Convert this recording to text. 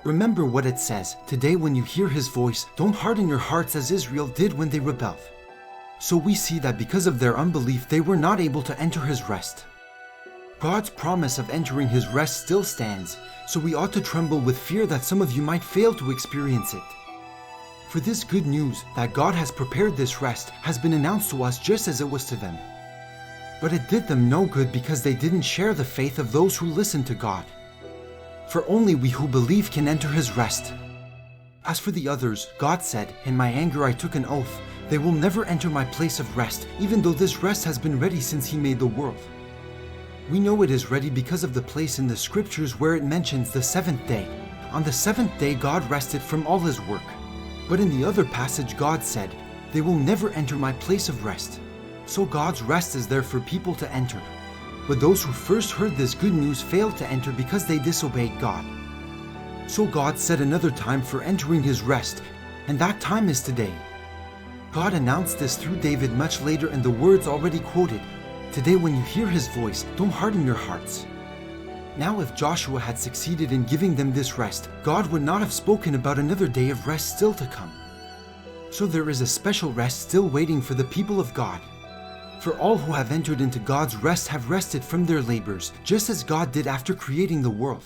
Remember what it says, "Today when you hear his voice, don't harden your hearts as Israel did when they rebelled." So we see that because of their unbelief, they were not able to enter his rest. God's promise of entering his rest still stands, so we ought to tremble with fear that some of you might fail to experience it. For this good news that God has prepared this rest has been announced to us just as it was to them. But it did them no good because they didn't share the faith of those who listened to God. For only we who believe can enter his rest. As for the others, God said, "In my anger I took an oath, they will never enter my place of rest, even though this rest has been ready since he made the world." We know it is ready because of the place in the scriptures where it mentions the seventh day. On the seventh day God rested from all his work. But in the other passage God said, "They will never enter my place of rest." So God's rest is there for people to enter. But those who first heard this good news failed to enter because they disobeyed God. So God set another time for entering his rest, and that time is today. God announced this through David much later in the words already quoted, "Today when you hear his voice, don't harden your hearts." Now if Joshua had succeeded in giving them this rest, God would not have spoken about another day of rest still to come. So there is a special rest still waiting for the people of God. For all who have entered into God's rest have rested from their labors, just as God did after creating the world.